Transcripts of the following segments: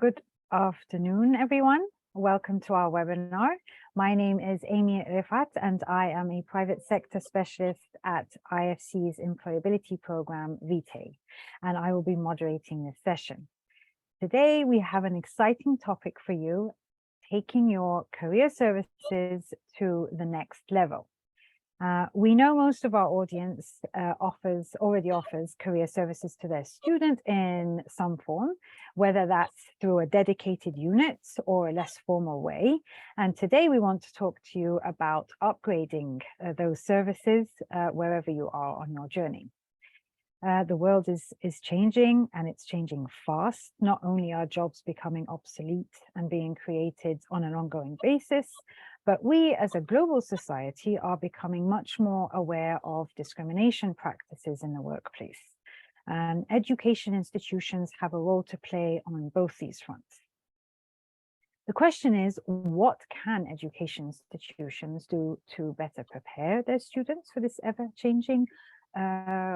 Good afternoon, everyone. Welcome to our webinar. My name is Amy Rifat, and I am a private sector specialist at IFC's employability program, Vitae, and I will be moderating this session. Today, we have an exciting topic for you, taking your career services to the next level. We know most of our audience already offers career services to their student in some form, whether that's through a dedicated unit or a less formal way. And today we want to talk to you about upgrading those services wherever you are on your journey. The world is changing, and it's changing fast. Not only are jobs becoming obsolete and being created on an ongoing basis, but we as a global society are becoming much more aware of discrimination practices in the workplace. And education institutions have a role to play on both these fronts. The question is, what can education institutions do to better prepare their students for this ever-changing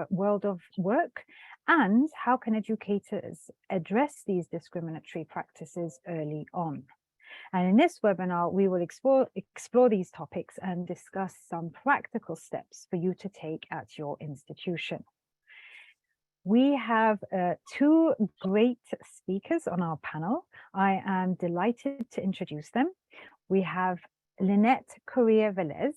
world of work? And how can educators address these discriminatory practices early on? And in this webinar, we will explore these topics and discuss some practical steps for you to take at your institution. We have two great speakers on our panel. I am delighted to introduce them. We have Lynette Correas-Velez.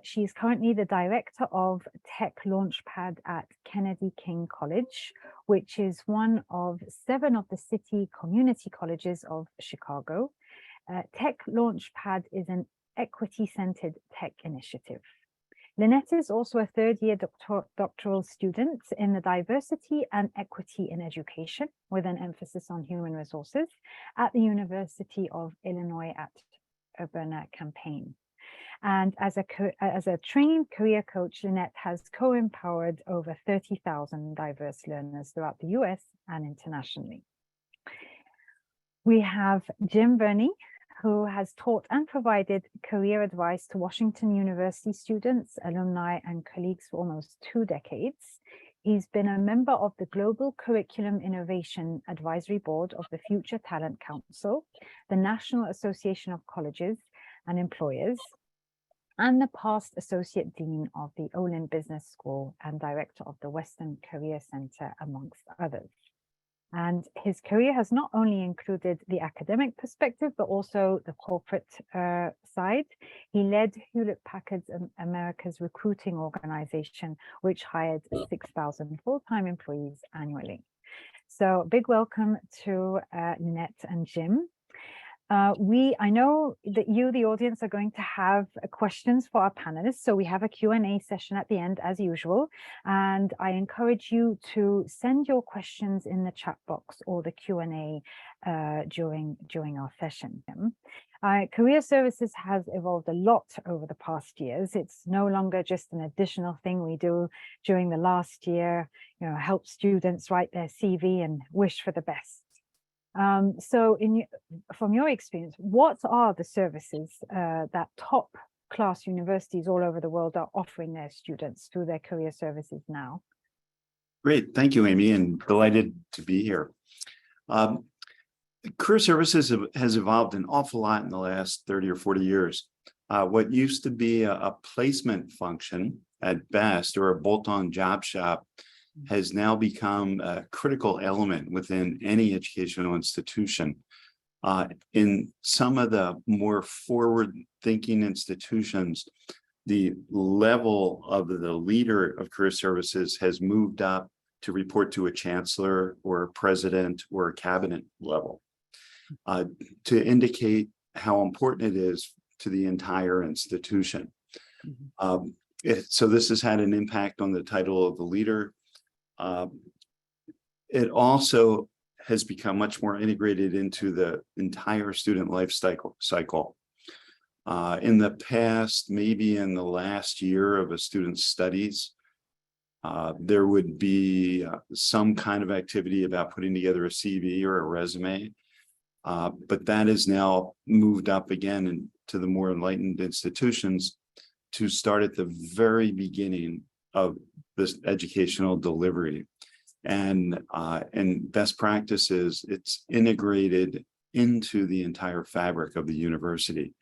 She is currently the Director of Tech Launchpad at Kennedy King College, which is one of 7 of the city community colleges of Chicago. Tech Launchpad is an equity-centered tech initiative. Lynette is also a third-year doctoral student in the diversity and equity in education, with an emphasis on human resources at the University of Illinois at Urbana-Champaign. And as a trained career coach, Lynette has co-empowered over 30,000 diverse learners throughout the US and internationally. We have Jim Burney, who has taught and provided career advice to Washington University students, alumni, and colleagues for almost 2 decades. He's been a member of the Global Curriculum Innovation Advisory Board of the Future Talent Council, the National Association of Colleges and Employers, and the past Associate Dean of the Olin Business School and Director of the Western Career Center, amongst others. And his career has not only included the academic perspective, but also the corporate side. He led Hewlett-Packard's America's recruiting organization, which hired 6,000 full-time employees annually. So big welcome to Lynette and Jim. I know that you, the audience, are going to have questions for our panelists. So we have a Q&A session at the end, as usual. And I encourage you to send your questions in the chat box or the Q&A during our session. Career services has evolved a lot over the past years. It's no longer just an additional thing we do during the last year, help students write their CV and wish for the best. So from your experience, what are the services that top class universities all over the world are offering their students through their career services now? Great. Thank you, Amy, and delighted to be here. Career services has evolved an awful lot in the last 30 or 40 years. What used to be a placement function at best, or a bolt-on job shop, has now become a critical element within any educational institution. In some of the more forward-thinking institutions, the level of the leader of career services has moved up to report to a chancellor or a president or a cabinet level, to indicate how important it is to the entire institution. So this has had an impact on the title of the leader. It also has become much more integrated into the entire student life cycle. In the past, maybe in the last year of a student's studies, there would be some kind of activity about putting together a CV or a resume, but that is now moved up again into the more enlightened institutions to start at the very beginning of this educational delivery. And best practices, it's integrated into the entire fabric of the university,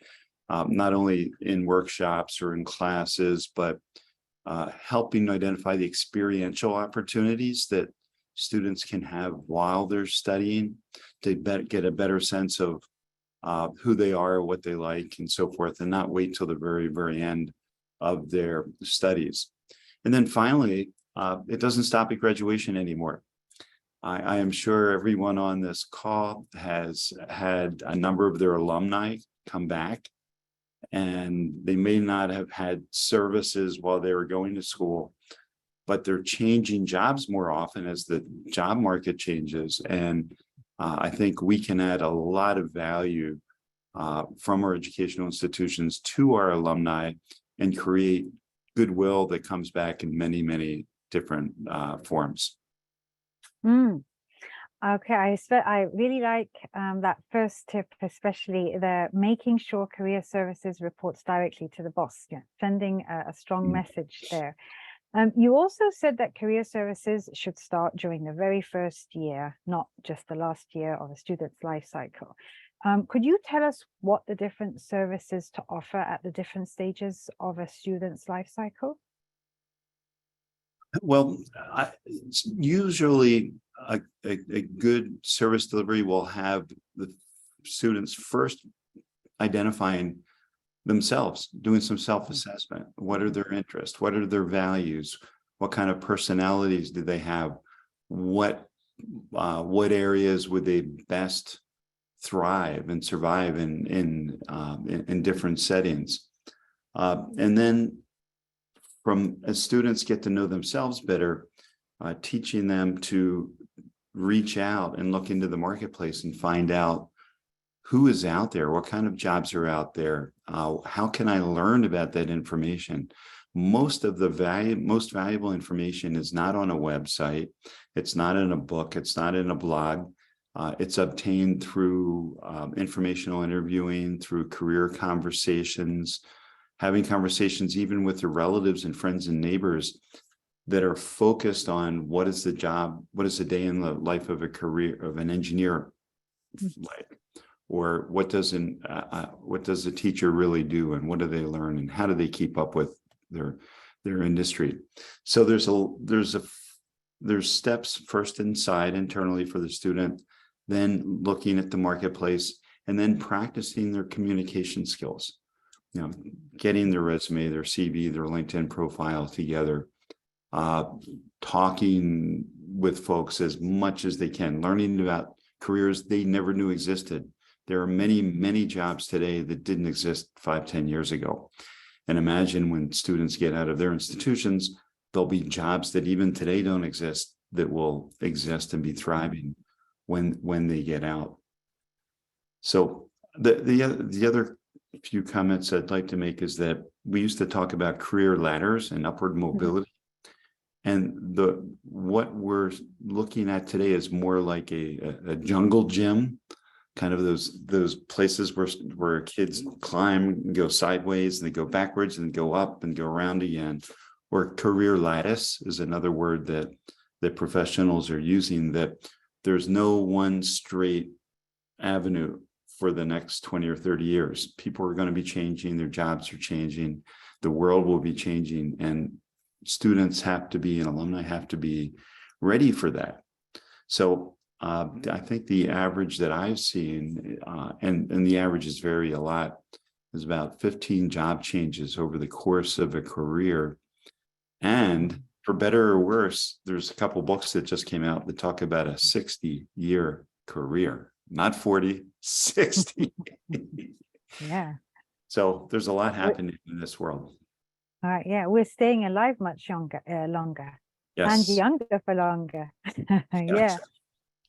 not only in workshops or in classes, but helping identify the experiential opportunities that students can have while they're studying to get a better sense of who they are, what they like, and so forth, and not wait till the very, very end of their studies. And then finally, it doesn't stop at graduation anymore. I am sure everyone on this call has had a number of their alumni come back, and they may not have had services while they were going to school, but they're changing jobs more often as the job market changes. And I think we can add a lot of value from our educational institutions to our alumni and create goodwill that comes back in many, many different forms. Okay, I really like that first tip, especially the making sure career services reports directly to the boss, sending a strong message there. You also said that career services should start during the very first year, not just the last year of a student's life cycle. Could you tell us what the different services to offer at the different stages of a student's life cycle? Well, usually a good service delivery will have the students first identifying themselves, doing some self-assessment. What are their interests? What are their values? What kind of personalities do they have? What areas would they best thrive and survive in different settings? And then as students get to know themselves better, teaching them to reach out and look into the marketplace and find out who is out there, what kind of jobs are out there, how can I learn about that information? Most of the most valuable information is not on a website, it's not in a book, it's not in a blog. It's obtained through informational interviewing, through career conversations, having conversations even with their relatives and friends and neighbors that are focused on what is the job, what is the day in the life of an engineer like, or what does the teacher really do, and what do they learn, and how do they keep up with their industry. So there's steps first internally for the student, then looking at the marketplace, and then practicing their communication skills, getting their resume, their CV, their LinkedIn profile together, talking with folks as much as they can, learning about careers they never knew existed. There are many, many jobs today that didn't exist 5-10 years ago. And imagine when students get out of their institutions, there'll be jobs that even today don't exist that will exist and be thriving when they get out. So the other few comments I'd like to make is that we used to talk about career ladders and upward mobility. And what we're looking at today is more like a jungle gym, kind of those places where kids climb and go sideways and they go backwards and go up and go around again. Or career lattice is another word that professionals are using, that there's no one straight avenue for the next 20 or 30 years. People are going to be changing, their jobs are changing, the world will be changing, and students have to be, and alumni have to be ready for that. So I think the average that I've seen, and the averages vary a lot, is about 15 job changes over the course of a career. And for better or worse, there's a couple books that just came out that talk about a 60-year career, not 40, 60. Yeah. So there's a lot happening in this world. All right. Yeah, we're staying alive much longer, Yes. and younger for longer. Yes.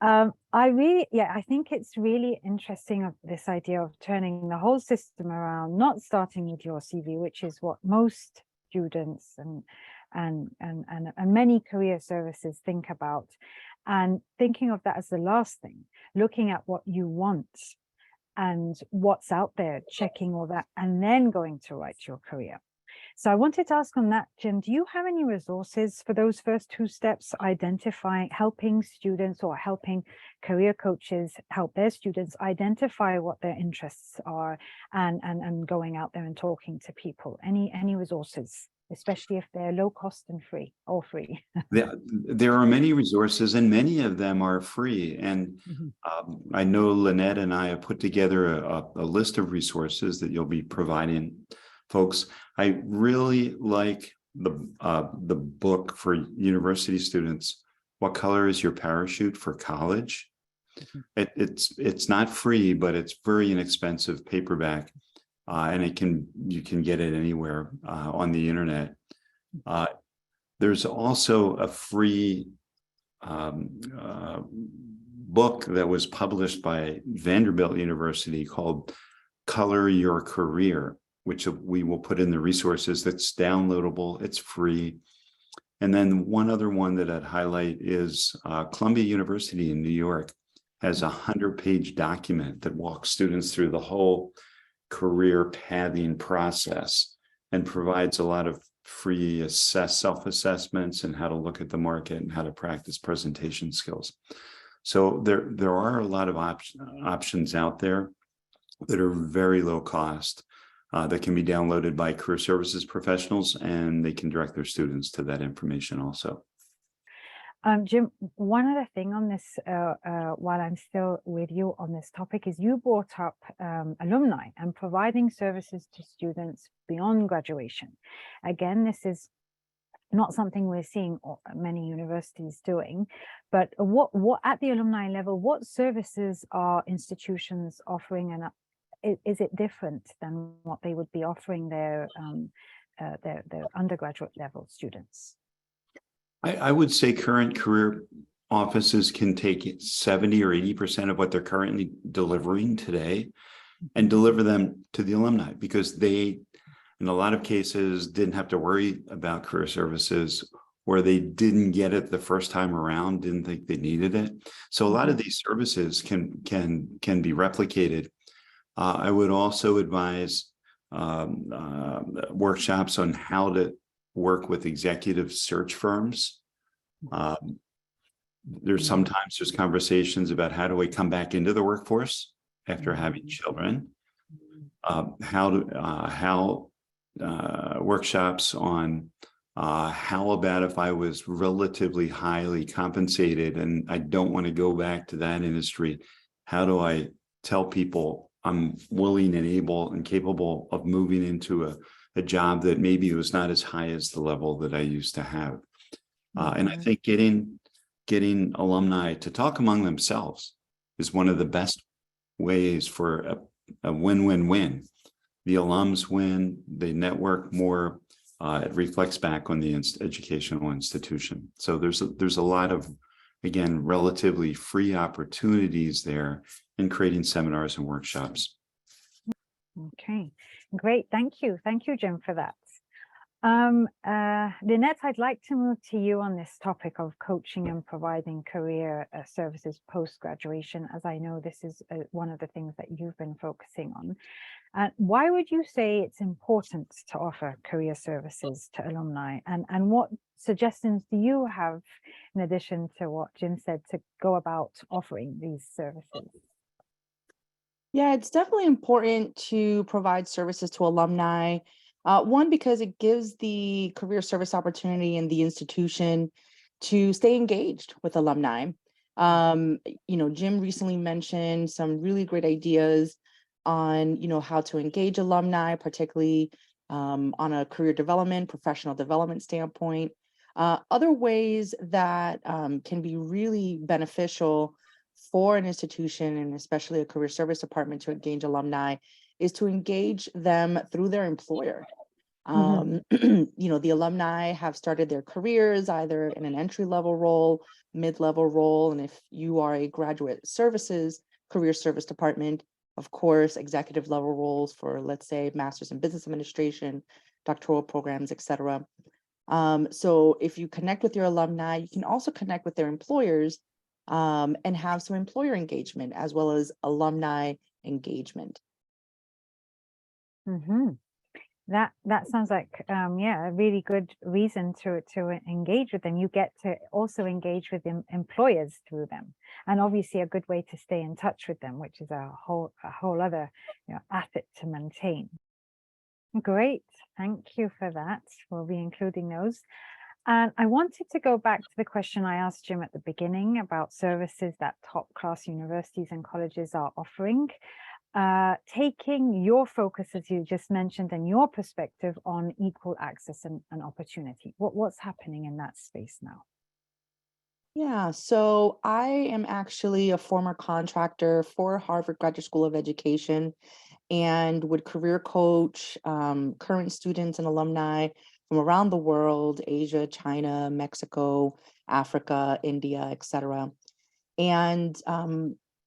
Yeah. I think it's really interesting of this idea of turning the whole system around, not starting with your CV, which is what most students and many career services think about, and thinking of that as the last thing, looking at what you want and what's out there, checking all that, and then going to write your career. So I wanted to ask on that, Jim, do you have any resources for those first two steps, identifying, helping students or helping career coaches help their students identify what their interests are and going out there and talking to people? Any resources, especially if they're low cost and free or free? There are many resources and many of them are free. And I know Lynette and I have put together a list of resources that you'll be providing folks. I really like the book for university students, What Color is Your Parachute for College? It's not free, but it's very inexpensive paperback. And you can get it anywhere on the internet. There's also a free book that was published by Vanderbilt University called Color Your Career, which we will put in the resources. That's downloadable, it's free. And then one other one that I'd highlight is Columbia University in New York has a 100-page document that walks students through the whole career pathing process and provides a lot of free self-assessments and how to look at the market and how to practice presentation skills. So there are a lot of options out there that are very low cost that can be downloaded by career services professionals, and they can direct their students to that information also. Jim, one other thing on this, while I'm still with you on this topic, is you brought up alumni and providing services to students beyond graduation. Again, this is not something we're seeing many universities doing, but what at the alumni level, what services are institutions offering, and is it different than what they would be offering their undergraduate level students? I would say current career offices can take 70 or 80% of what they're currently delivering today and deliver them to the alumni, because they, in a lot of cases, didn't have to worry about career services, or they didn't get it the first time around, didn't think they needed it. So a lot of these services can be replicated. I would also advise workshops on how to work with executive search firms. There's conversations about how do I come back into the workforce after having children. Workshops on how about if I was relatively highly compensated and I don't want to go back to that industry, how do I tell people I'm willing and able and capable of moving into a job that maybe was not as high as the level that I used to have. And I think getting alumni to talk among themselves is one of the best ways for a win-win-win. The alums win, they network more, it reflects back on the educational institution. So there's a lot of, again, relatively free opportunities there in creating seminars and workshops. Okay, great. Thank you, Jim, for that. Lynette, I'd like to move to you on this topic of coaching and providing career services post-graduation, as I know this is one of the things that you've been focusing on. Why would you say it's important to offer career services to alumni? And what suggestions do you have, in addition to what Jim said, to go about offering these services? Yeah, it's definitely important to provide services to alumni. One, because it gives the career service opportunity in the institution to stay engaged with alumni. Jim recently mentioned some really great ideas on, how to engage alumni, particularly on a career development, professional development standpoint. Other ways that can be really beneficial for an institution, and especially a career service department, to engage alumni is to engage them through their employer. The alumni have started their careers either in an entry-level role, mid-level role, and if you are a graduate services career service department, of course, executive level roles for, let's say, master's in business administration, doctoral programs, etc. So if you connect with your alumni, you can also connect with their employers and have some employer engagement as well as alumni engagement. That sounds like yeah, a really good reason to engage with them. You get to also engage with employers through them, and obviously a good way to stay in touch with them, which is a whole other, you know, asset to maintain. Great, thank you for that. We'll be including those. And I wanted to go back to the question I asked Jim at the beginning about services that top class universities and colleges are offering. Taking your focus, as you just mentioned, and your perspective on equal access and opportunity. What's happening in that space now? Yeah, so I am actually a former contractor for Harvard Graduate School of Education and would career coach current students and alumni from around the world, Asia, China, Mexico, Africa, India, etc. And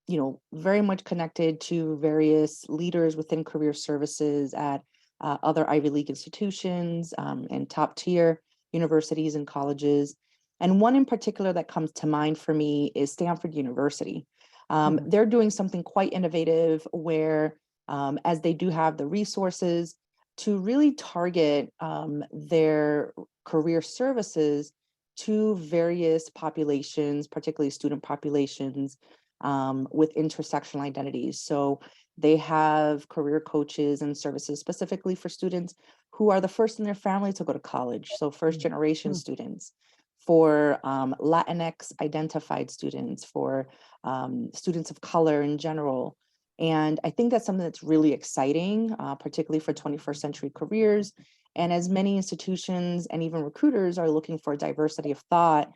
you know, very much connected to various leaders within career services at other Ivy League institutions and top tier universities and colleges. And one in particular that comes to mind for me is Stanford University. They're doing something quite innovative where, as they do have the resources to really target their career services to various populations, particularly student populations with intersectional identities. So they have career coaches and services specifically for students who are the first in their family to go to college. So first generation students, for Latinx identified students, for students of color in general. And I think that's something that's really exciting, particularly for 21st century careers. And as many institutions and even recruiters are looking for diversity of thought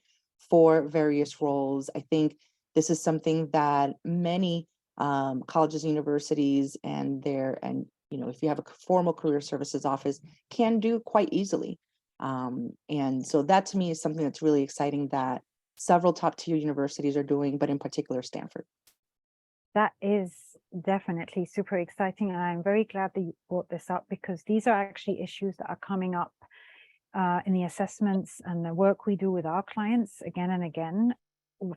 for various roles, I think this is something that many colleges, universities, and you know, if you have a formal career services office, can do quite easily. And so that to me is something that's really exciting that several top tier universities are doing, but in particular Stanford. That is definitely super exciting. And I'm very glad that you brought this up, because these are actually issues that are coming up in the assessments and the work we do with our clients again and again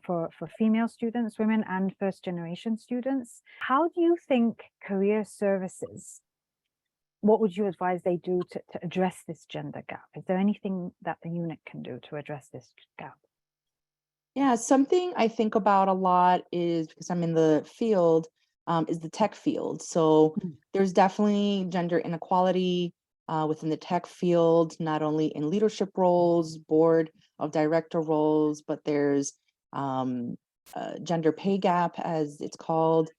for female students, women, and first generation students. How do you think career services, what would you advise they do to address this gender gap? Is there anything that the unit can do to address this gap? Yeah, something I think about a lot is, because I'm in the field, is the tech field. So there's definitely gender inequality within the tech field, not only in leadership roles, board of director roles, but there's gender pay gap, as it's called.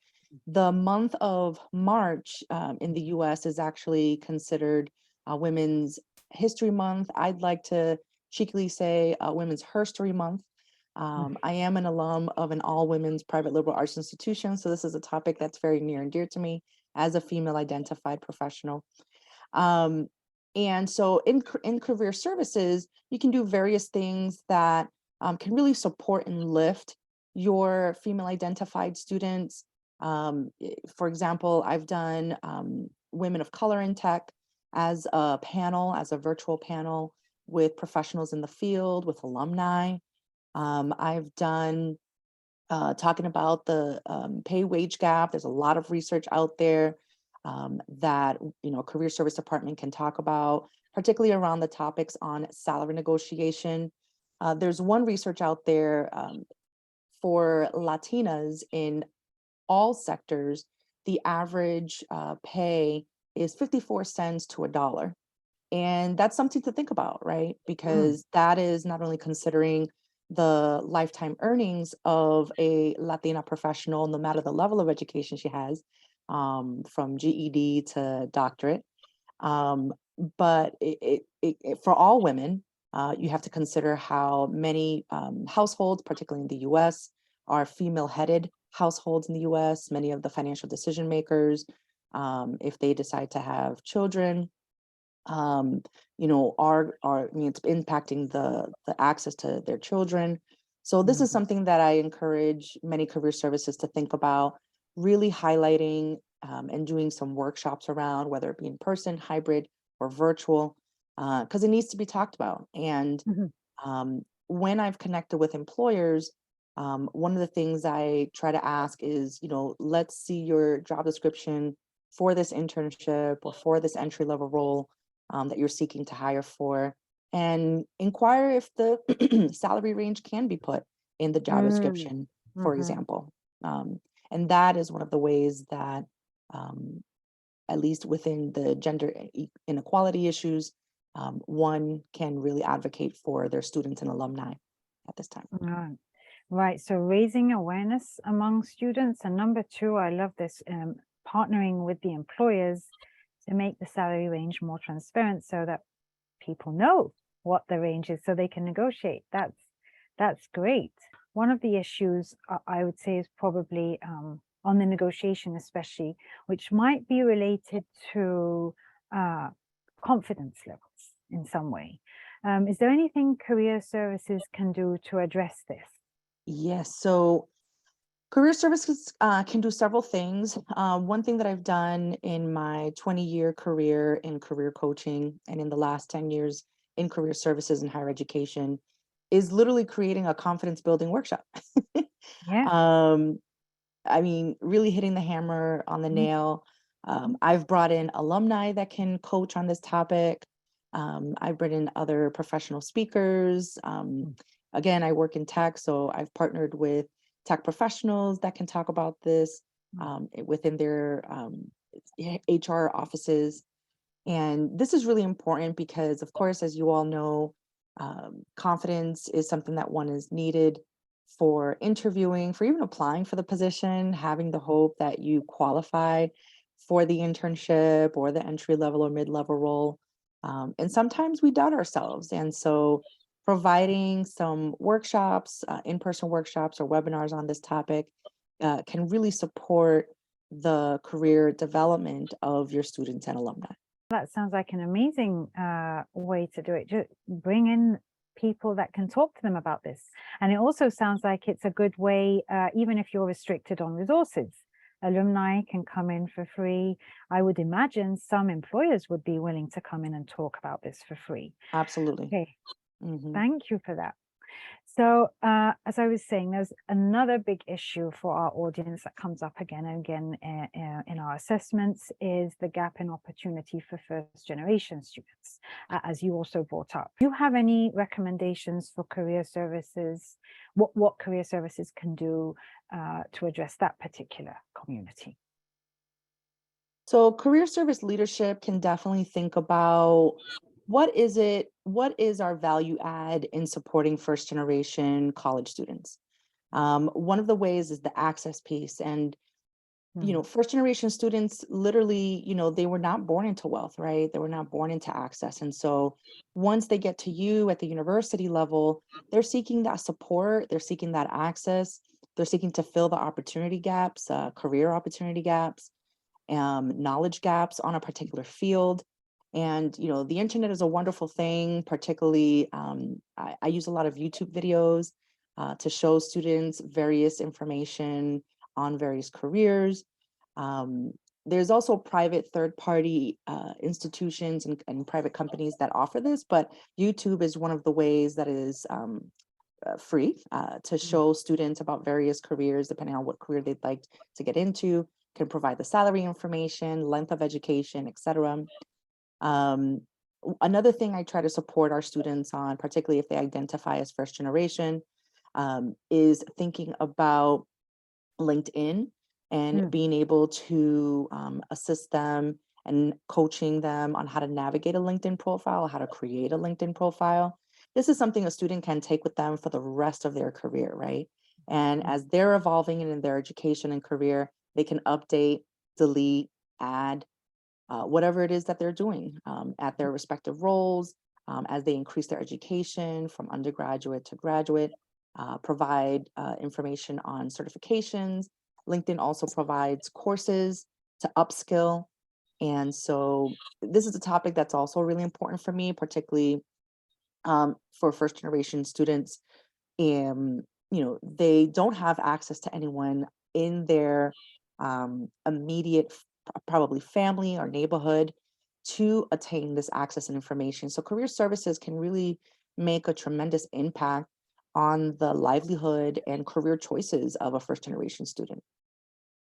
The month of March in the US is actually considered Women's History Month. I'd like to cheekily say Women's Herstory Month. I am an alum of an all-women's private liberal arts institution, so this is a topic that's very near and dear to me as a female identified professional. And so in career services, you can do various things that can really support and lift your female identified students. For example, I've done Women of Color in Tech as a panel, as a virtual panel with professionals in the field, with alumni. I've done talking about the pay wage gap. There's a lot of research out there that, you know, career service department can talk about, particularly around the topics on salary negotiation. There's one research out there for Latinas in all sectors. The average pay is 54 cents to $1. And that's something to think about, right? Because that is not only considering the lifetime earnings of a Latina professional, no matter the level of education she has, from GED to doctorate. But for all women, you have to consider how many households, particularly in the US, are female-headed households in the US. Many of the financial decision makers, if they decide to have children, you know, I mean, it's impacting the access to their children. So this is something that I encourage many career services to think about, really highlighting and doing some workshops around, whether it be in person, hybrid, or virtual, because it needs to be talked about. And when I've connected with employers, one of the things I try to ask is, you know, let's see your job description for this internship or for this entry-level role. that you're seeking to hire for, and inquire if the salary range can be put in the job description, for example. And that is one of the ways that, at least within the gender inequality issues, one can really advocate for their students and alumni at this time. Right. So raising awareness among students. And number two, I love this, partnering with the employers to make the salary range more transparent so that people know what the range is so they can negotiate. That's great. One of the issues I would say is probably on the negotiation, especially, which might be related to confidence levels in some way. Is there anything career services can do to address this? Yes, so career services can do several things. One thing that I've done in my 20-year career in career coaching and in the last 10 years in career services and higher education is literally creating a confidence building workshop. Yeah. I mean, really hitting the hammer on the nail. I've brought in alumni that can coach on this topic. I've brought in other professional speakers. Again, I work in tech, so I've partnered with tech professionals that can talk about this within their HR offices. And this is really important because, of course, as you all know, confidence is something that one is needed for interviewing, for even applying for the position, having the hope that you qualify for the internship or the entry level or mid-level role. And sometimes we doubt ourselves. And so providing some workshops, in-person workshops or webinars on this topic can really support the career development of your students and alumni. That sounds like an amazing way to do it. Just bring in people that can talk to them about this. And it also sounds like it's a good way, even if you're restricted on resources, alumni can come in for free. I would imagine some employers would be willing to come in and talk about this for free. Absolutely. Okay, thank you for that. So as I was saying, there's another big issue for our audience that comes up again and again in our assessments is the gap in opportunity for first generation students, as you also brought up. Do you have any recommendations for career services, what career services can do to address that particular community? So career service leadership can definitely think about what is our value add in supporting first generation college students. One of the ways is the access piece. And, first generation students, literally, they were not born into wealth, right? They were not born into access. And so once they get to you at the university level, they're seeking that support, they're seeking that access, they're seeking to fill the opportunity gaps, career opportunity gaps, knowledge gaps on a particular field. And, the internet is a wonderful thing, particularly I use a lot of YouTube videos to show students various information on various careers. There's also private third-party institutions and private companies that offer this, but YouTube is one of the ways that is free to show students about various careers, depending on what career they'd like to get into, can provide the salary information, length of education, etc. Another thing I try to support our students on, particularly if they identify as first generation, is thinking about LinkedIn and being able to assist them and coaching them on how to navigate a LinkedIn profile, how to create a LinkedIn profile. This is something a student can take with them for the rest of their career, right? And as they're evolving in their education and career, they can update, delete, add, whatever it is that they're doing at their respective roles as they increase their education from undergraduate to graduate, provide information on certifications. LinkedIn also provides courses to upskill. And so this is a topic that's also really important for me, particularly for first generation students. They don't have access to anyone in their immediate probably family or neighborhood to attain this access and information. So career services can really make a tremendous impact on the livelihood and career choices of a first generation student.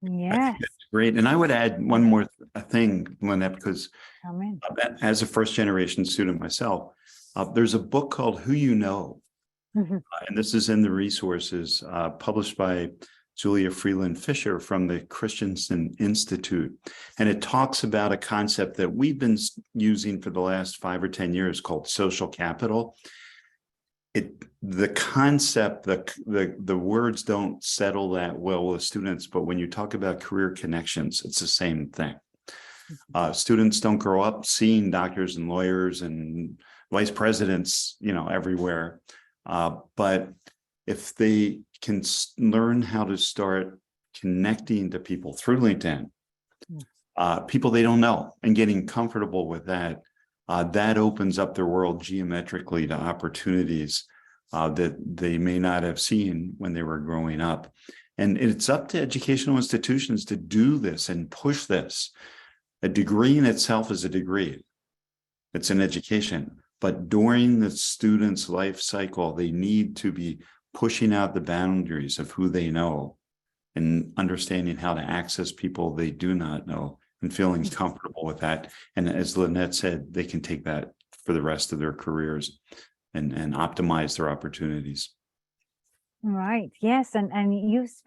Yes. Great. And I would add one more thing, Lynette, because Amen. as a first generation student myself, there's a book called Who You Know. Mhm. And this is in the resources published by Julia Freeland Fisher from the Christensen Institute. And it talks about a concept that we've been using for the last 5 or 10 years called social capital. The concept, the words don't settle that well with students, but when you talk about career connections, it's the same thing. Students don't grow up seeing doctors and lawyers and vice presidents, everywhere. But if they can learn how to start connecting to people through LinkedIn, people they don't know, and getting comfortable with that, that opens up their world geometrically to opportunities that they may not have seen when they were growing up. And it's up to educational institutions to do this and push this. A degree in itself is a degree. It's an education. But during the student's life cycle, they need to be pushing out the boundaries of who they know and understanding how to access people they do not know and feeling comfortable with that. And as Lynette said, they can take that for the rest of their careers and optimize their opportunities. Right. Yes. And you've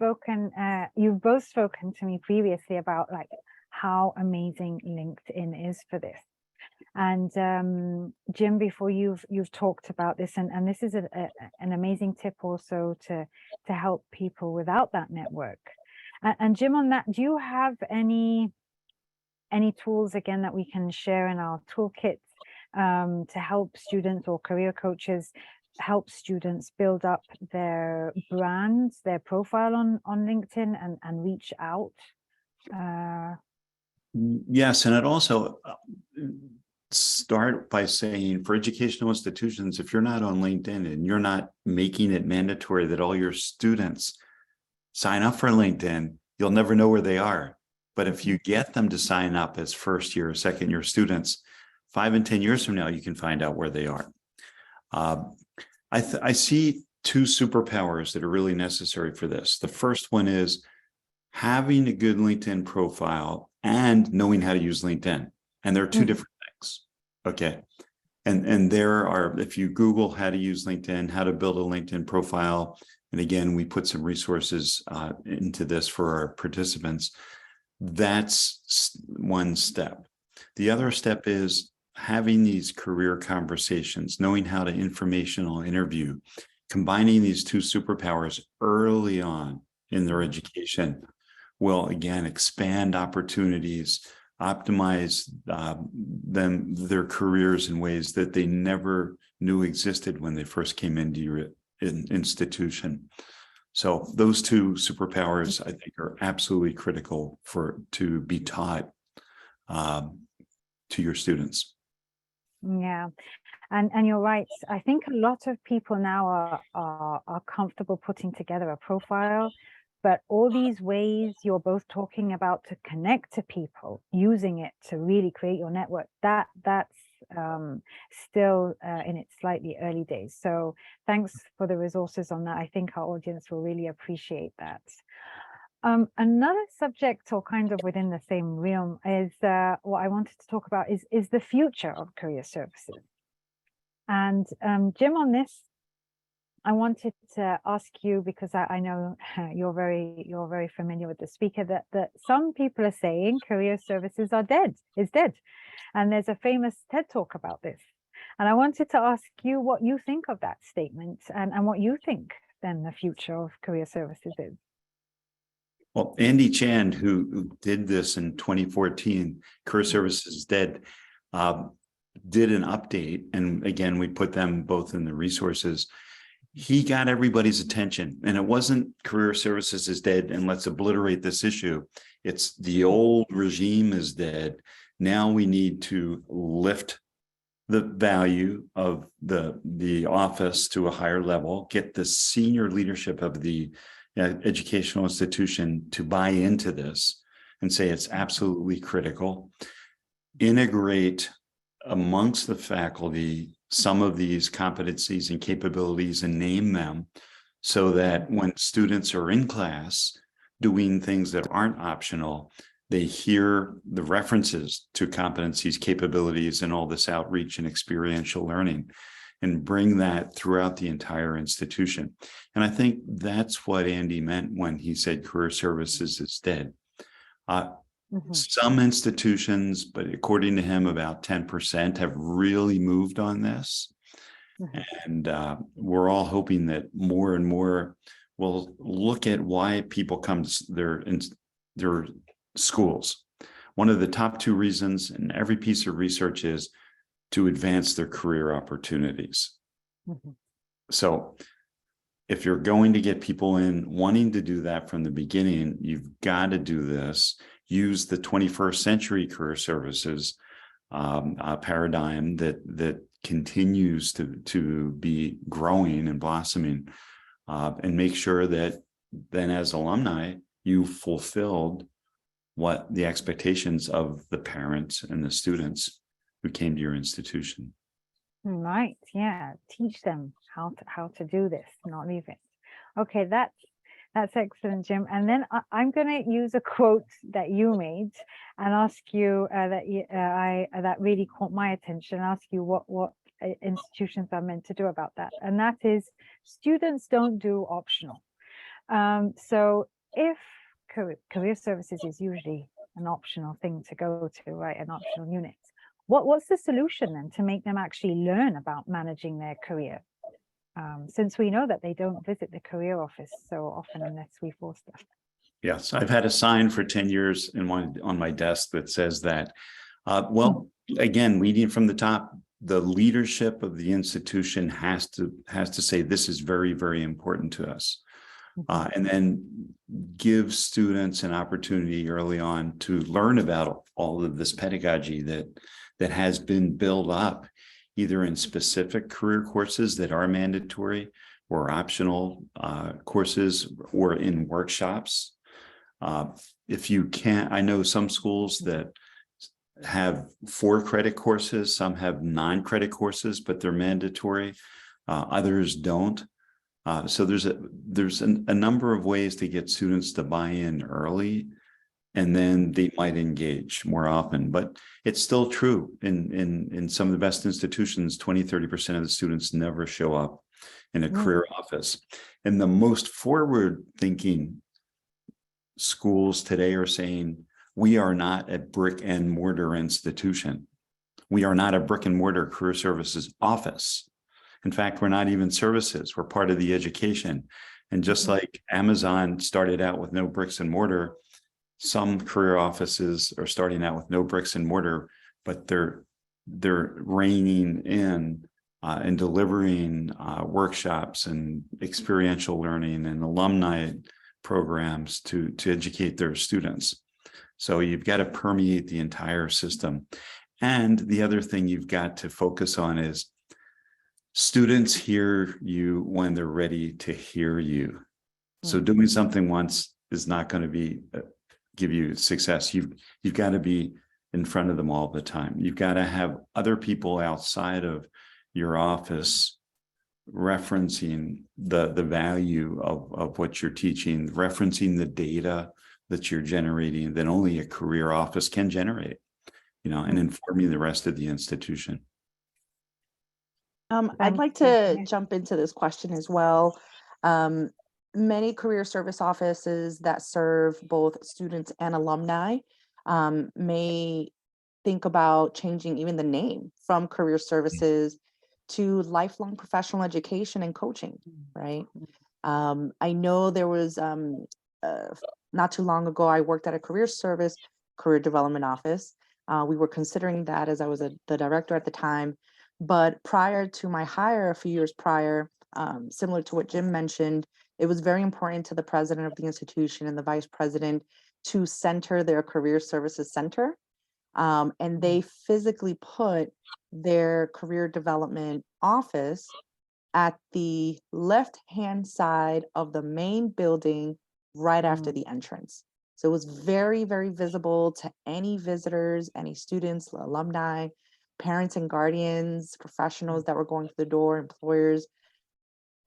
both spoken to me previously about like how amazing LinkedIn is for this. And Jim, before you've talked about this, and this is an amazing tip also to help people without that network. And Jim, on that, do you have any tools again that we can share in our toolkit to help students or career coaches help students build up their brands, their profile on LinkedIn and reach out? Yes, and it also start by saying for educational institutions, if you're not on LinkedIn and you're not making it mandatory that all your students sign up for LinkedIn, you'll never know where they are. But if you get them to sign up as first year or second year students, 5 and 10 years from now, you can find out where they are. I see 2 superpowers that are really necessary for this. The first one is having a good LinkedIn profile and knowing how to use LinkedIn. And there are 2 different things. Okay. And there are, if you Google how to use LinkedIn, how to build a LinkedIn profile, and again, we put some resources into this for our participants. That's one step. The other step is having these career conversations, knowing how to informational interview, combining these 2 superpowers early on in their education will again expand opportunities, optimize their careers in ways that they never knew existed when they first came into your institution. So those 2 superpowers, I think, are absolutely critical to be taught to your students. Yeah, and you're right. I think a lot of people now are comfortable putting together a profile, but all these ways you're both talking about to connect to people, using it to really create your network, that's still in its slightly early days. So thanks for the resources on that. I think our audience will really appreciate that. Another subject, or kind of within the same realm, is what I wanted to talk about is the future of career services. And Jim, on this, I wanted to ask you, because I know you're very familiar with the speaker, that some people are saying career services is dead. And there's a famous TED Talk about this. And I wanted to ask you what you think of that statement and what you think then the future of career services is. Well, Andy Chan, who did this in 2014, Career Services is Dead, did an update. And again, we put them both in the resources. He got everybody's attention, and it wasn't career services is dead and let's obliterate this issue. It's the old regime is dead. Now we need to lift the value of the office to a higher level, get the senior leadership of the educational institution to buy into this and say it's absolutely critical. Integrate amongst the faculty some of these competencies and capabilities and name them so that when students are in class doing things that aren't optional, They hear the references to competencies, capabilities, and all this outreach and experiential learning, and bring that throughout the entire institution. And I think that's what Andy meant when he said career services is dead. Some institutions, but according to him, about 10% have really moved on this. And we're all hoping that more and more will look at why people come to their schools. One of the top 2 reasons in every piece of research is to advance their career opportunities. So if you're going to get people in wanting to do that from the beginning, you've got to do this. Use the 21st century career services paradigm that continues to be growing and blossoming, and make sure that then as alumni, you fulfilled what the expectations of the parents and the students who came to your institution. Right. Yeah. Teach them how to do this, not leave it. Okay. That's excellent, Jim. And then I'm going to use a quote that you made and ask you that really caught my attention. Ask you what institutions are meant to do about that. And that is, students don't do optional. So if career services is usually an optional thing to go to, right? An optional unit. What's the solution then to make them actually learn about managing their career? Since we know that they don't visit the career office so often unless we force them. Yes, I've had a sign for 10 years on my desk that says that. Well, again, leading from the top, the leadership of the institution has to say this is very, very important to us. And then give students an opportunity early on to learn about all of this pedagogy that has been built up, either in specific career courses that are mandatory or optional courses, or in workshops. If you can't, I know some schools that have 4 credit courses, some have 9 credit courses, but they're mandatory. Others don't. So there's a number of ways to get students to buy in early, and then they might engage more often. But it's still true in some of the best institutions, 20-30% of the students never show up in a career office. And the most forward-thinking schools today are saying, we are not a brick and mortar institution. We are not a brick and mortar career services office. In fact, we're not even services. We're part of the education. And just like Amazon started out with no bricks and mortar, some career offices are starting out with no bricks and mortar, but they're reining in and delivering workshops and experiential learning and alumni programs to educate their students. So you've got to permeate the entire system. And the other thing you've got to focus on is students hear you when they're ready to hear you. So doing something once is not going to give you success. You've got to be in front of them all the time. You've got to have other people outside of your office referencing the value of what you're teaching, referencing the data that you're generating that only a career office can generate, and informing the rest of the institution. I'd like to jump into this question as well. Many career service offices that serve both students and alumni may think about changing even the name from career services to lifelong professional education and coaching, right? I know there was not too long ago, I worked at a career development office. We were considering that as I was the director at the time. But prior to my hire, a few years prior, similar to what Jim mentioned, it was very important to the president of the institution and the vice president to center their career services center. And they physically put their career development office at the left-hand side of the main building right after the entrance. So it was very, very visible to any visitors, any students, alumni, parents and guardians, professionals that were going through the door, employers,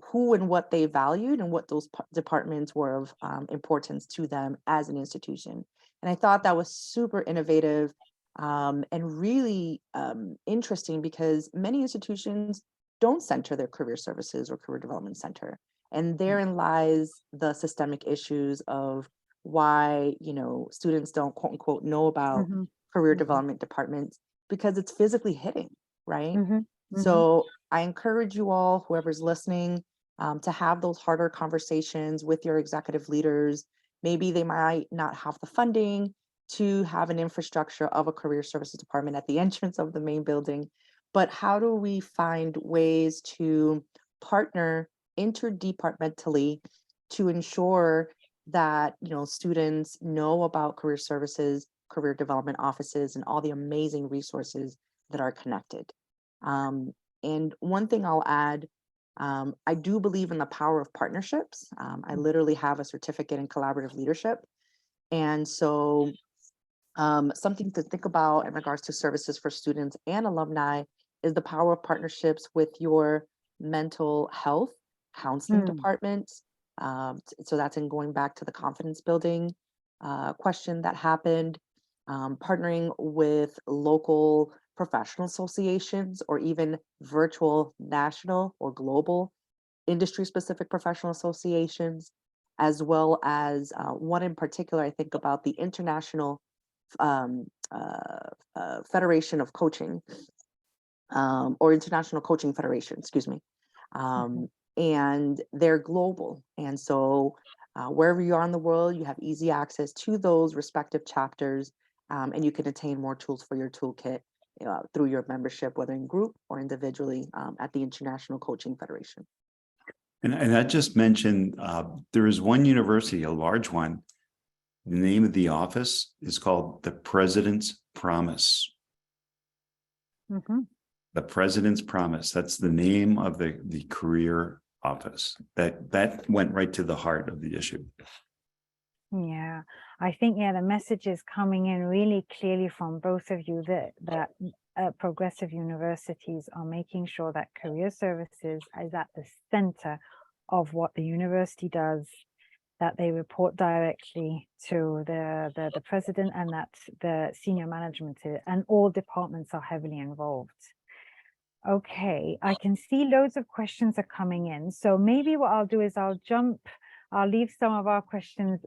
who and what they valued and what those departments were of importance to them as an institution. And I thought that was super innovative and really interesting, because many institutions don't center their career services or career development center. And therein lies the systemic issues of why, students don't quote unquote know about Mm-hmm. career Mm-hmm. development departments, because it's physically hitting, right? Mm-hmm. Mm-hmm. So I encourage you all, whoever's listening, to have those harder conversations with your executive leaders. Maybe they might not have the funding to have an infrastructure of a career services department at the entrance of the main building, but how do we find ways to partner interdepartmentally to ensure that students know about career services, career development offices, and all the amazing resources that are connected. And one thing I'll add, I do believe in the power of partnerships. I literally have a certificate in collaborative leadership. And so something to think about in regards to services for students and alumni is the power of partnerships with your mental health counseling departments. So that's in going back to the confidence building question that happened, partnering with local professional associations or even virtual national or global industry specific professional associations, as well as one in particular, I think about the International Federation of Coaching, or International Coaching Federation, excuse me. And they're global. And so wherever you are in the world, you have easy access to those respective chapters, and you can attain more tools for your toolkit through your membership, whether in group or individually, at the International Coaching Federation. And I just mentioned there is one university, a large one. The name of the office is called the President's Promise. Mm-hmm. The President's Promise. That's the name of the career office. That went right to the heart of the issue. Yeah, I think, the message is coming in really clearly from both of you that progressive universities are making sure that career services is at the center of what the university does, that they report directly to the president, and that the senior management and all departments are heavily involved. Okay, I can see loads of questions are coming in. So maybe what I'll do is I'll leave some of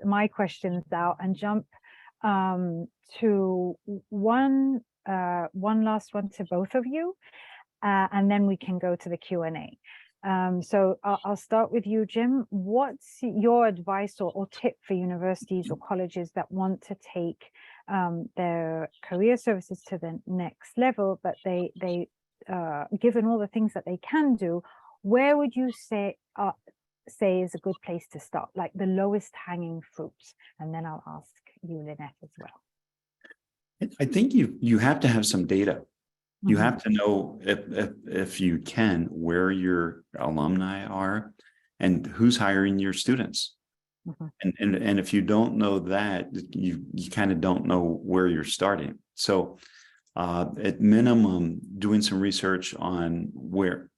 my questions out, and jump to one last one to both of you, and then we can go to the Q&A. So I'll start with you, Jim. What's your advice or tip for universities or colleges that want to take their career services to the next level, but they given all the things that they can do, where would you say is a good place to start, like the lowest hanging fruits? And then I'll ask you, Lynette, as well. I think you have to have some data. You have to know, if you can, where your alumni are and who's hiring your students. And if you don't know that, you kind of don't know where you're starting. So at minimum, doing some research on where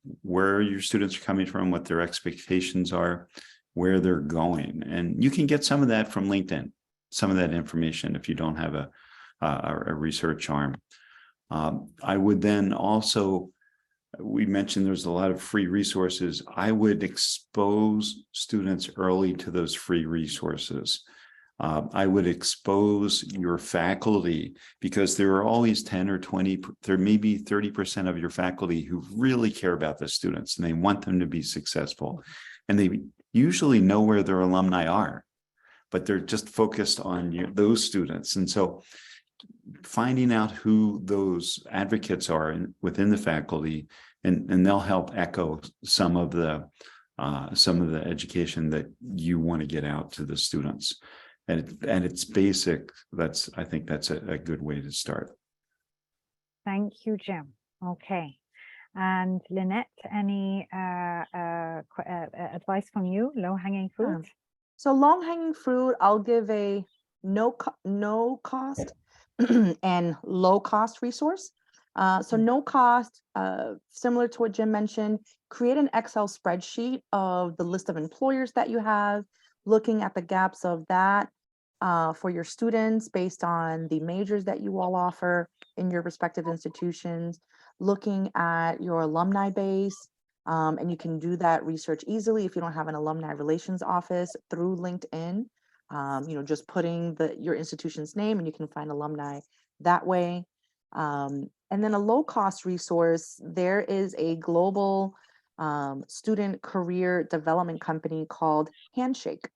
your students are coming from, what their expectations are, where they're going. And you can get some of that from LinkedIn, some of that information if you don't have a research arm. I would then also, we mentioned there's a lot of free resources. I would expose students early to those free resources. I would expose your faculty, because there are always 10 or 20, there may be 30% of your faculty who really care about the students and they want them to be successful. And they usually know where their alumni are, but they're just focused on those students. And so finding out who those advocates are within the faculty, and they'll help echo some of the education that you want to get out to the students. And it's basic. I think that's a good way to start. Thank you, Jim. Okay. And Lynette, any advice from you? Low-hanging fruit? So low-hanging fruit, I'll give a no cost and low cost resource. So no cost, similar to what Jim mentioned, create an Excel spreadsheet of the list of employers that you have, looking at the gaps of that, for your students based on the majors that you all offer in your respective institutions, looking at your alumni base. And you can do that research easily if you don't have an alumni relations office through LinkedIn. Just putting your institution's name and you can find alumni that way. And then a low cost resource, there is a global student career development company called Handshake.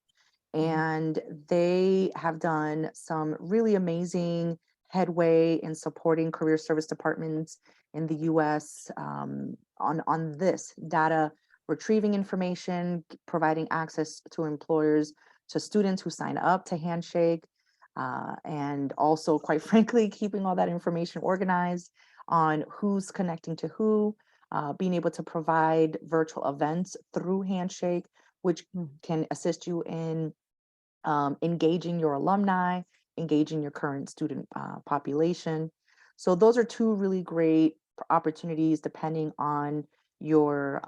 And they have done some really amazing headway in supporting career service departments in the US on this data retrieving information, providing access to employers, to students who sign up to Handshake, and also, quite frankly, keeping all that information organized on who's connecting to who, being able to provide virtual events through Handshake, which can assist you in engaging your alumni, engaging your current student population. So those are two really great opportunities depending on your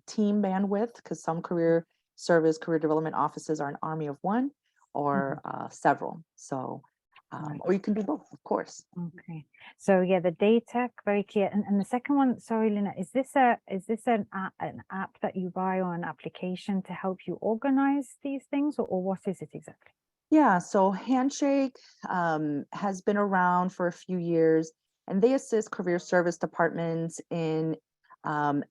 team bandwidth, because some career development offices are an army of one or several. So, or you can do both, of course. Okay. So yeah, the data, very clear. And the second one, sorry, Lynette, is this an app that you buy or an application to help you organize these things, or what is it exactly? Yeah, so Handshake has been around for a few years, and they assist career service departments in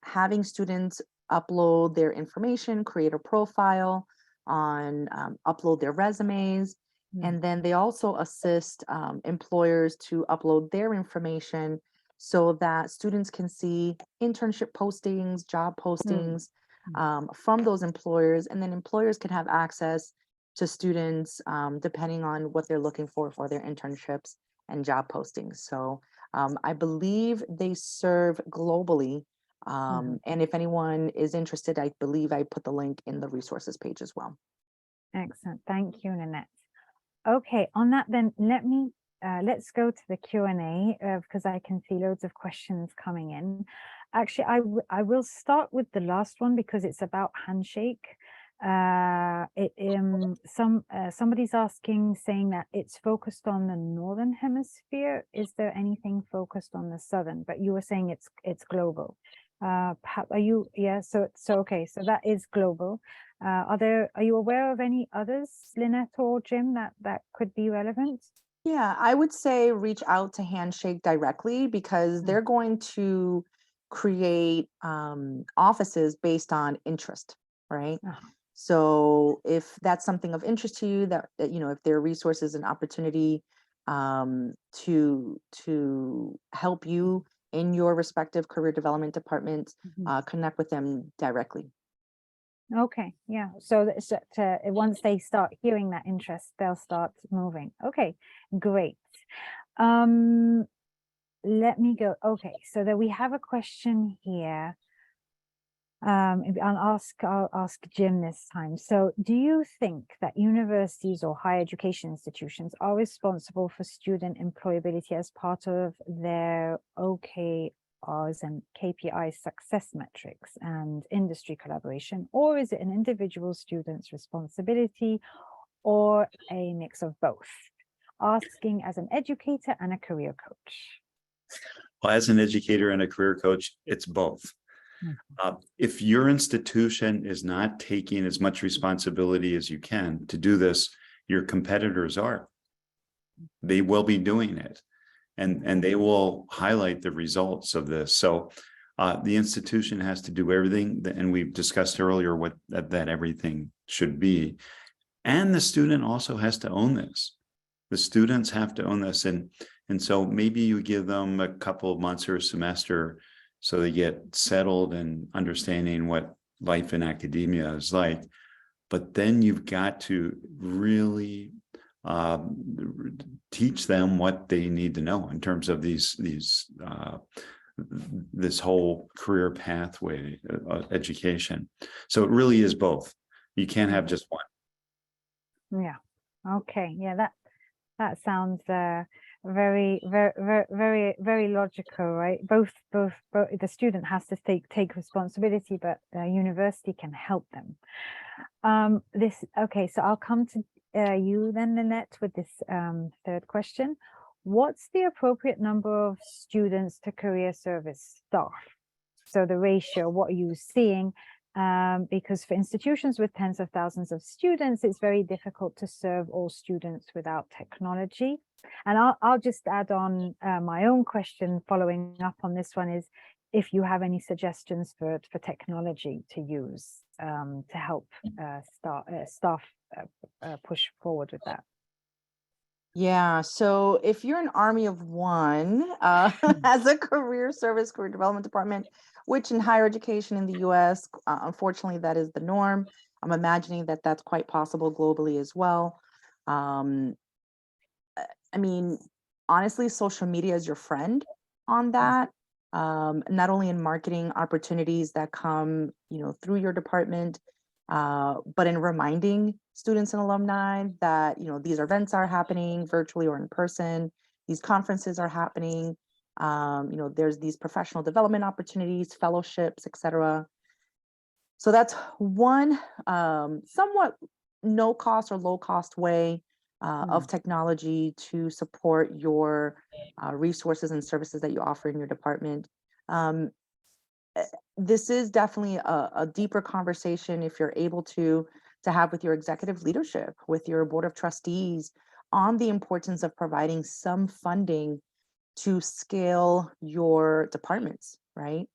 having students upload their information, create a profile upload their resumes. And then they also assist employers to upload their information so that students can see internship postings, job postings from those employers. And then employers can have access to students depending on what they're looking for their internships and job postings. So I believe they serve globally. And if anyone is interested, I believe I put the link in the resources page as well. Excellent. Thank you, Lynette. Okay, on that then, let's go to the Q&A because I can see loads of questions coming in. Actually, I will start with the last one because it's about Handshake. Somebody's asking, saying that it's focused on the northern hemisphere. Is there anything focused on the southern? But you were saying it's global. Are you? Yeah. So okay. So that is global. Are you aware of any others, Lynette or Jim, that could be relevant? Yeah, I would say reach out to Handshake directly because they're going to create offices based on interest, right? So if that's something of interest to you, that if there are resources and opportunity to help you in your respective career development departments, connect with them directly. Okay, yeah. So once they start hearing that interest, they'll start moving. Okay, great. Let me go. Okay, so that we have a question here. I'll ask Jim this time. So do you think that universities or higher education institutions are responsible for student employability as part of their OKRs and KPI success metrics and industry collaboration, or is it an individual student's responsibility, or a mix of both? Asking as an educator and a career coach. Well, as an educator and a career coach, it's both. If your institution is not taking as much responsibility as you can to do this, your competitors are. They will be doing it, and they will highlight the results of this. So the institution has to do everything, and we've discussed earlier what that everything should be. And the student also has to own this. The students have to own this, and so maybe you give them a couple of months or a semester so they get settled and understanding what life in academia is like. But then you've got to really teach them what they need to know in terms of this whole career pathway education. So it really is both. You can't have just one. Yeah. Okay. Yeah. That sounds very logical, right? Both the student has to take responsibility, but the university can help them. Okay, so I'll come you then, Lynette, with this third question. What's the appropriate number of students to career service staff? So the ratio, what are you seeing? Because for institutions with tens of thousands of students, it's very difficult to serve all students without technology. And I'll just add on my own question following up on this one is if you have any suggestions for technology to use to help staff push forward with that. Yeah, so if you're an army of one as a career development department, which in higher education in the US, unfortunately, that is the norm. I'm imagining that that's quite possible globally as well. I mean, honestly, social media is your friend on that. Not only in marketing opportunities that come, through your department, but in reminding students and alumni that, these events are happening virtually or in person, these conferences are happening, there's these professional development opportunities, fellowships, etc. So that's one somewhat no cost or low cost way of technology to support your resources and services that you offer in your department. This is definitely a deeper conversation if you're able to have with your executive leadership, with your board of trustees on the importance of providing some funding to scale your departments, right?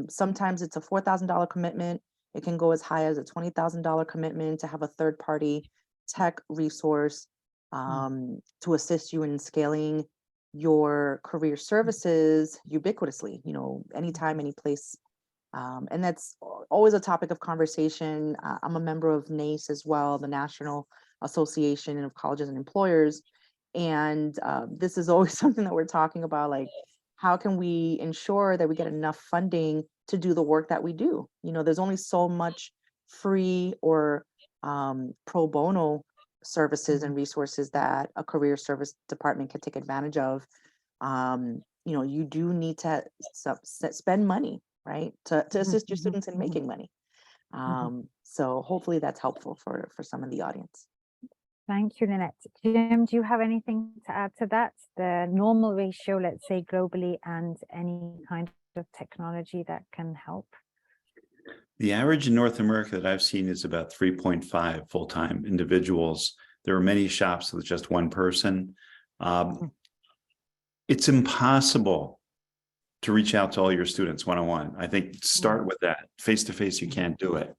Sometimes it's a $4,000 commitment. It can go as high as a $20,000 commitment to have a third-party tech resource to assist you in scaling your career services ubiquitously, anytime, any place. And that's always a topic of conversation. I'm a member of NACE as well, the National Association of Colleges and Employers. And this is always something that we're talking about, like, how can we ensure that we get enough funding to do the work that we do? There's only so much free or pro bono services and resources that a career service department can take advantage of. You do need to spend money, right, to assist your students in making money. So hopefully that's helpful for some of the audience. Thank you, Lynette. Jim, do you have anything to add to that? The normal ratio, let's say globally, and any kind of technology that can help? The average in North America that I've seen is about 3.5 full-time individuals. There are many shops with just one person. It's impossible to reach out to all your students one-on-one. I think start with that. Face-to-face, you can't do it,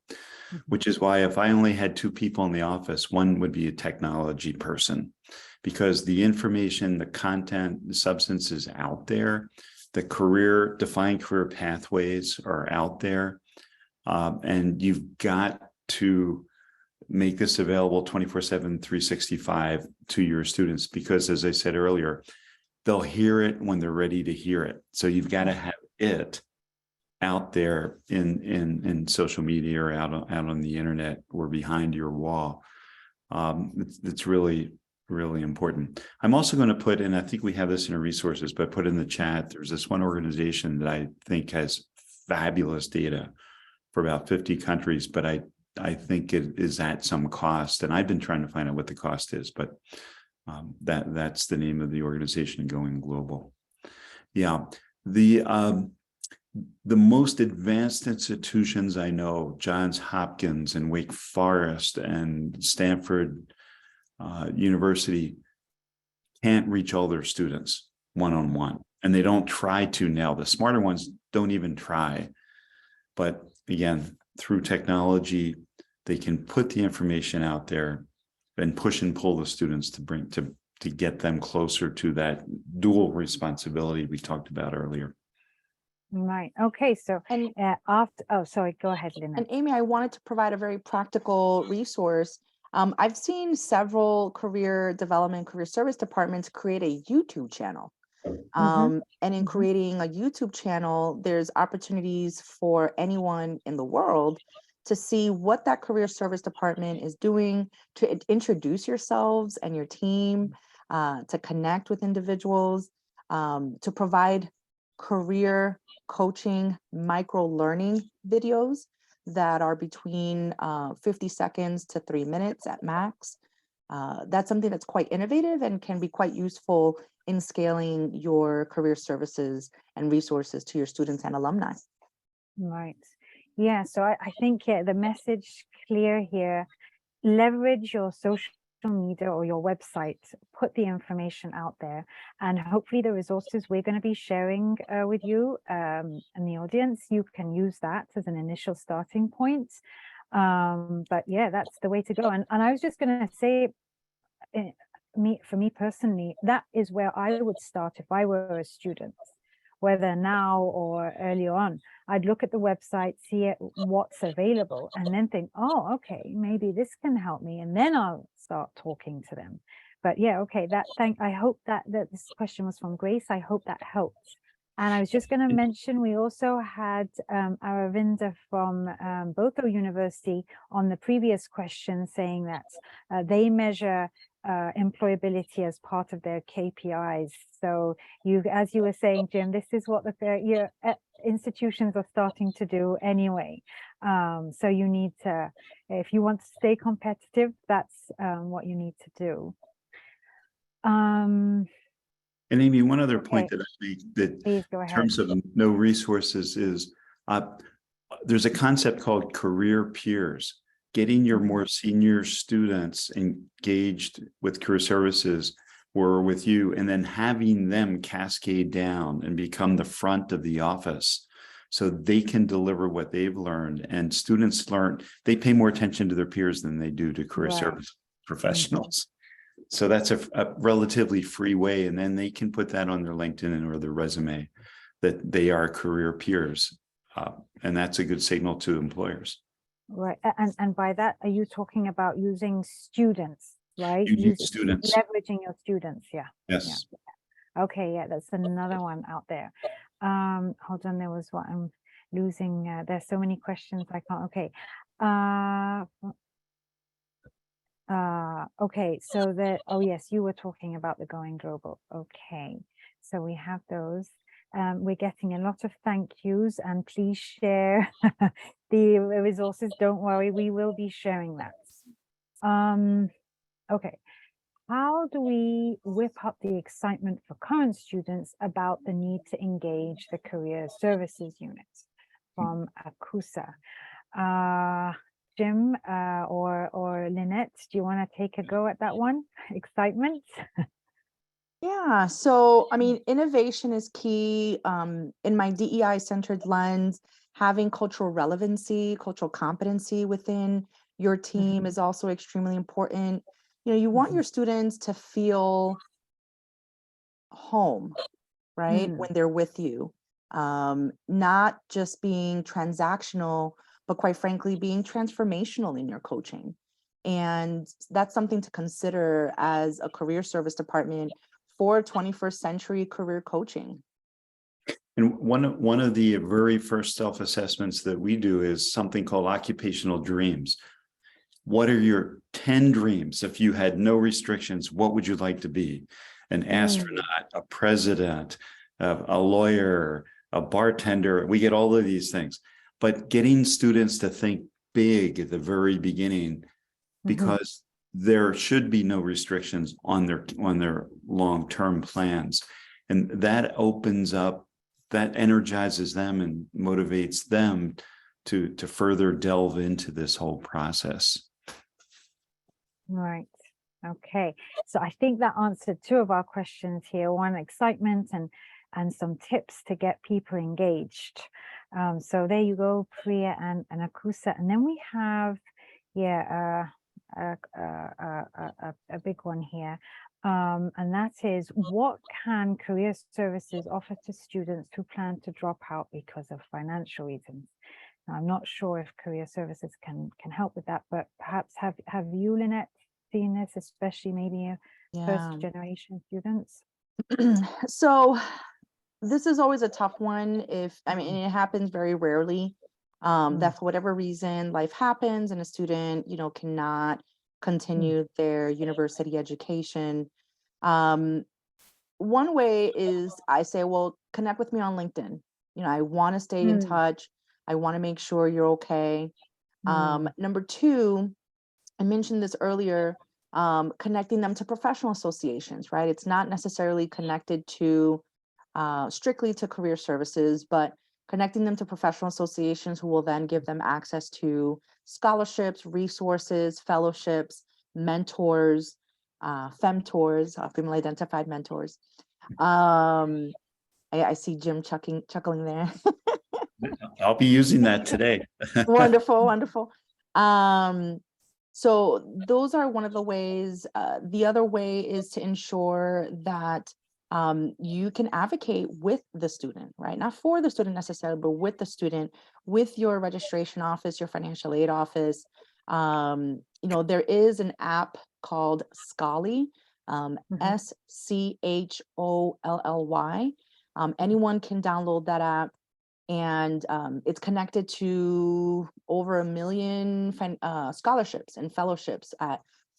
which is why if I only had two people in the office, one would be a technology person, because the information, the content, the substance is out there. The defined career pathways are out there. And you've got to make this available 24/7, 365 to your students, because as I said earlier, they'll hear it when they're ready to hear it. So you've got to have it out there in social media or out on the internet or behind your wall. It's really, really important. I'm also going to put, and I think we have this in our resources, but put in the chat, there's this one organization that I think has fabulous data for about 50 countries, but I think it is at some cost. And I've been trying to find out what the cost is, but that's the name of the organization, Going Global. Yeah, the most advanced institutions I know, Johns Hopkins and Wake Forest and Stanford University, can't reach all their students one-on-one, and they don't try to now. The smarter ones don't even try. But again, through technology, they can put the information out there and push and pull the students to get them closer to that dual responsibility we talked about earlier. Right. Okay. So sorry, go ahead, Lynette. And Amy, I wanted to provide a very practical resource. I've seen several career development, career service departments create a YouTube channel. And in creating a YouTube channel, there's opportunities for anyone in the world to see what that career service department is doing, to introduce yourselves and your team, to connect with individuals, to provide career coaching, micro learning videos that are between 50 seconds to 3 minutes at max. that's something that's quite innovative and can be quite useful in scaling your career services and resources to your students and alumni. Right. Yeah. So I think the message clear here, leverage your social media or your website, put the information out there, and hopefully the resources we're going to be sharing with you and the audience, you can use that as an initial starting point. But yeah, that's the way to go. And I was just going to say, for me personally, that is where I would start if I were a student, whether now or earlier on. I'd look at the website, see what's available, and then think, oh, okay, maybe this can help me, and then I'll start talking to them. But yeah, okay, I hope that this question was from Grace. I hope that helped. And I was just going to mention, we also had Aravinda from Boto University on the previous question saying that they measure employability as part of their KPIs. So as you were saying, Jim, this is what the institutions are starting to do anyway. So you need to, if you want to stay competitive, that's what you need to do. And Amy, one other point that I make that Please go in ahead. terms of no resources is there's a concept called career peers. Getting your more senior students engaged with career services or with you, and then having them cascade down and become the front of the office so they can deliver what they've learned. And students learn, they pay more attention to their peers than they do to career service professionals. So that's a relatively free way. And then they can put that on their LinkedIn or their resume that they are career peers. And that's a good signal to employers. Right. And by that, are you talking about using students, right? Students. Leveraging your students. Yeah. Yes. Yeah. Okay. Yeah. That's another one out there. Hold on. There was what I'm losing. There's so many questions. I can't. Okay. Okay. So oh yes, you were talking about the Going Global. Okay. So we have those. We're getting a lot of thank yous, and please share the resources. Don't worry, we will be sharing that. Okay, how do we whip up the excitement for current students about the need to engage the career services unit? From Akusa. Jim or Lynette, do you want to take a go at that one? Excitement? Yeah, so I mean, innovation is key. In my DEI-centered lens, having cultural relevancy, cultural competency within your team is also extremely important. You know, you want your students to feel home, right, when they're with you, not just being transactional, but quite frankly, being transformational in your coaching. And that's something to consider as a career service department for 21st century career coaching. And one of the very first self-assessments that we do is something called occupational dreams. What are your 10 dreams? If you had no restrictions, what would you like to be? An astronaut, a president, a lawyer, a bartender. We get all of these things, but getting students to think big at the very beginning, because there should be no restrictions on their long-term plans. And that opens up, that energizes them and motivates them to further delve into this whole process. Right. Okay. So I think that answered two of our questions here. One, excitement, and some tips to get people engaged. So there you go, Priya and Akusa. And then we have, a big one here. And that is, what can career services offer to students who plan to drop out because of financial reasons? Now, I'm not sure if career services can help with that, but perhaps have you, Lynette, seen this, especially maybe first generation students? So this is always a tough one. It happens very rarely, that for whatever reason, life happens and a student, cannot continue their university education. One way is I say, well, connect with me on LinkedIn. I want to stay in touch. I want to make sure you're okay. Number two, I mentioned this earlier, connecting them to professional associations, right? It's not necessarily connected to strictly to career services, but connecting them to professional associations who will then give them access to scholarships, resources, fellowships, mentors, femtors, female identified mentors. I see Jim chuckling there. I'll be using that today. Wonderful, wonderful. So those are one of the ways. The other way is to ensure that you can advocate with the student, right? Not for the student necessarily, but with the student, with your registration office, your financial aid office. There is an app called Scholly, SCHOLLY. Anyone can download that app, and it's connected to over 1 million scholarships and fellowships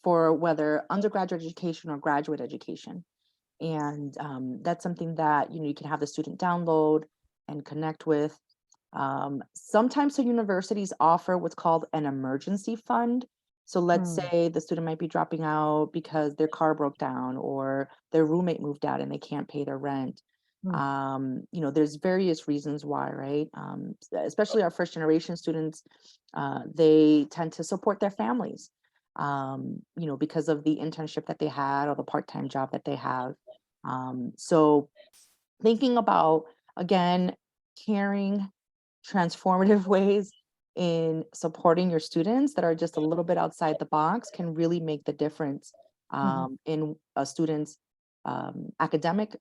for whether undergraduate education or graduate education. And that's something that you can have the student download and connect with. Sometimes the universities offer what's called an emergency fund. So let's say the student might be dropping out because their car broke down or their roommate moved out and they can't pay their rent. There's various reasons why, right? Especially our first generation students, they tend to support their families, because of the internship that they had or the part-time job that they have. So thinking about, again, caring, transformative ways in supporting your students that are just a little bit outside the box can really make the difference in a student's academic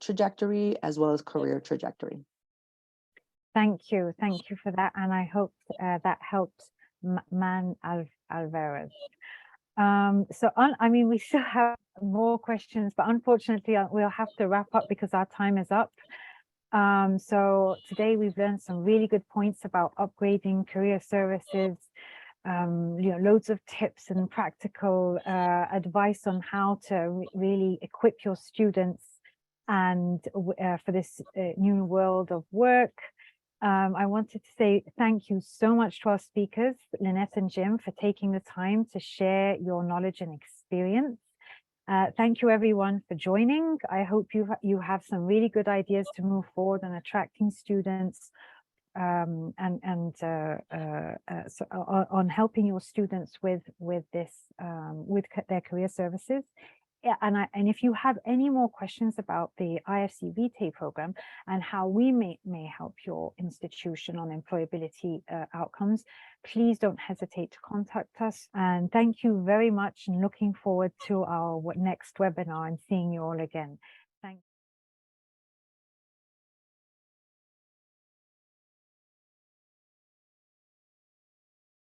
trajectory as well as career trajectory. Thank you for that, and I hope that helps Man Alvarez. We still have more questions, but unfortunately we'll have to wrap up because our time is up. So today we've learned some really good points about upgrading career services, loads of tips and practical advice on how to really equip your students and for this new world of work. I wanted to say thank you so much to our speakers, Lynette and Jim, for taking the time to share your knowledge and experience. Thank you everyone for joining. I hope you have some really good ideas to move forward on attracting students on helping your students with their career services. Yeah, and if you have any more questions about the IFC Vitae program and how we may help your institution on employability outcomes, please don't hesitate to contact us. And thank you very much, and looking forward to our next webinar and seeing you all again. Thank you.